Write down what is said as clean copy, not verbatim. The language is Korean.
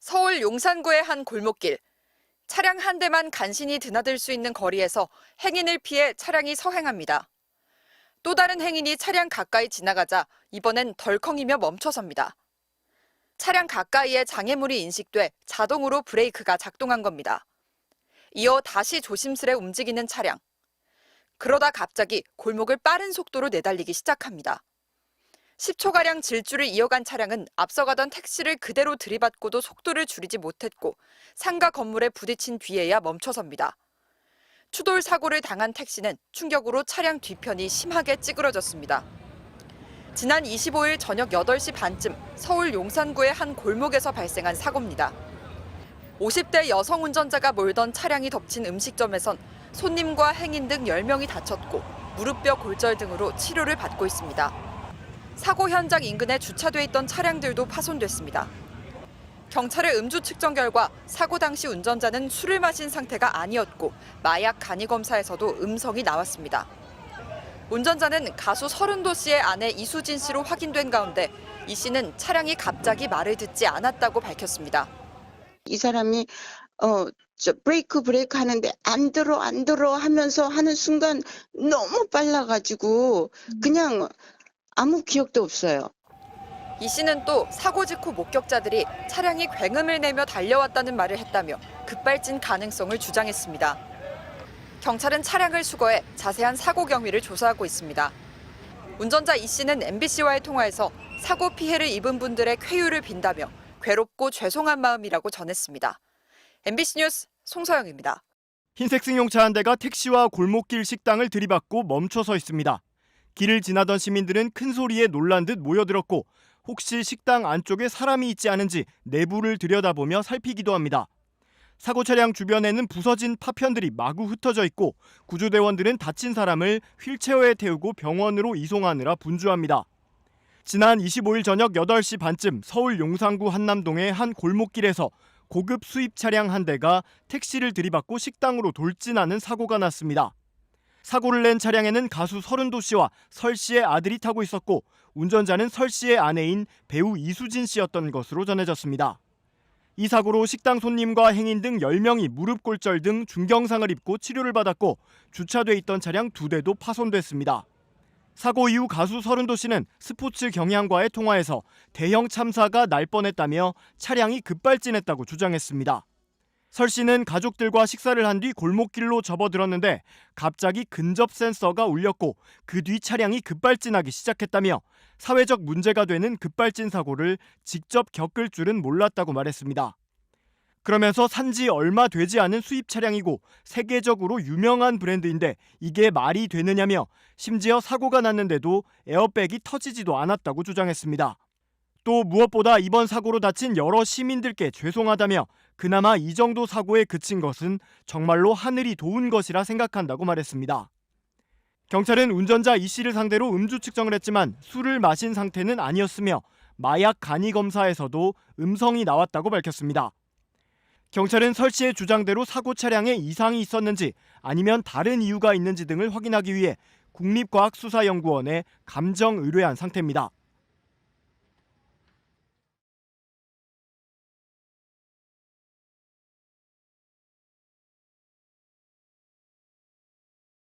서울 용산구의 한 골목길. 차량 한 대만 간신히 드나들 수 있는 거리에서 행인을 피해 차량이 서행합니다. 또 다른 행인이 차량 가까이 지나가자 이번엔 덜컹이며 멈춰섭니다. 차량 가까이에 장애물이 인식돼 자동으로 브레이크가 작동한 겁니다. 이어 다시 조심스레 움직이는 차량. 그러다 갑자기 골목을 빠른 속도로 내달리기 시작합니다. 10초가량 질주를 이어간 차량은 앞서가던 택시를 그대로 들이받고도 속도를 줄이지 못했고 상가 건물에 부딪힌 뒤에야 멈춰섭니다. 추돌 사고를 당한 택시는 충격으로 차량 뒤편이 심하게 찌그러졌습니다. 지난 25일 저녁 8시 반쯤 서울 용산구의 한 골목에서 발생한 사고입니다. 50대 여성 운전자가 몰던 차량이 덮친 음식점에선 손님과 행인 등 10명이 다쳤고 무릎뼈 골절 등으로 치료를 받고 있습니다. 사고 현장 인근에 주차돼 있던 차량들도 파손됐습니다. 경찰의 음주 측정 결과 사고 당시 운전자는 술을 마신 상태가 아니었고 마약 간이 검사에서도 음성이 나왔습니다. 운전자는 가수 서른도 씨의 아내 이수진 씨로 확인된 가운데 이 씨는 차량이 갑자기 말을 듣지 않았다고 밝혔습니다. 이 사람이 브레이크 하는데 안 들어 하면서 하는 순간 너무 빨라가지고 그냥 아무 기억도 없어요. 이 씨는 또 사고 직후 목격자들이 차량이 굉음을 내며 달려왔다는 말을 했다며 급발진 가능성을 주장했습니다. 경찰은 차량을 수거해 자세한 사고 경위를 조사하고 있습니다. 운전자 이 씨는 MBC와의 통화에서 사고 피해를 입은 분들의 쾌유를 빈다며 괴롭고 죄송한 마음이라고 전했습니다. MBC 뉴스 송서영입니다. 흰색 승용차 한 대가 택시와 골목길 식당을 들이받고 멈춰서 있습니다. 길을 지나던 시민들은 큰 소리에 놀란 듯 모여들었고 혹시 식당 안쪽에 사람이 있지 않은지 내부를 들여다보며 살피기도 합니다. 사고 차량 주변에는 부서진 파편들이 마구 흩어져 있고 구조대원들은 다친 사람을 휠체어에 태우고 병원으로 이송하느라 분주합니다. 지난 25일 저녁 8시 반쯤 서울 용산구 한남동의 한 골목길에서 고급 수입 차량 한 대가 택시를 들이받고 식당으로 돌진하는 사고가 났습니다. 사고를 낸 차량에는 가수 서른도 씨와 설 씨의 아들이 타고 있었고 운전자는 설 씨의 아내인 배우 이수진 씨였던 것으로 전해졌습니다. 이 사고로 식당 손님과 행인 등 10명이 무릎 골절 등 중경상을 입고 치료를 받았고 주차돼 있던 차량 2대도 파손됐습니다. 사고 이후 가수 서른도 씨는 스포츠 경향과의 통화에서 대형 참사가 날 뻔했다며 차량이 급발진했다고 주장했습니다. 설 씨는 가족들과 식사를 한 뒤 골목길로 접어들었는데 갑자기 근접 센서가 울렸고 그 뒤 차량이 급발진하기 시작했다며 사회적 문제가 되는 급발진 사고를 직접 겪을 줄은 몰랐다고 말했습니다. 그러면서 산지 얼마 되지 않은 수입 차량이고 세계적으로 유명한 브랜드인데 이게 말이 되느냐며 심지어 사고가 났는데도 에어백이 터지지도 않았다고 주장했습니다. 또 무엇보다 이번 사고로 다친 여러 시민들께 죄송하다며 그나마 이 정도 사고에 그친 것은 정말로 하늘이 도운 것이라 생각한다고 말했습니다. 경찰은 운전자 이 씨를 상대로 음주 측정을 했지만 술을 마신 상태는 아니었으며 마약 간이 검사에서도 음성이 나왔다고 밝혔습니다. 경찰은 설 씨의 주장대로 사고 차량에 이상이 있었는지 아니면 다른 이유가 있는지 등을 확인하기 위해 국립과학수사연구원에 감정 의뢰한 상태입니다.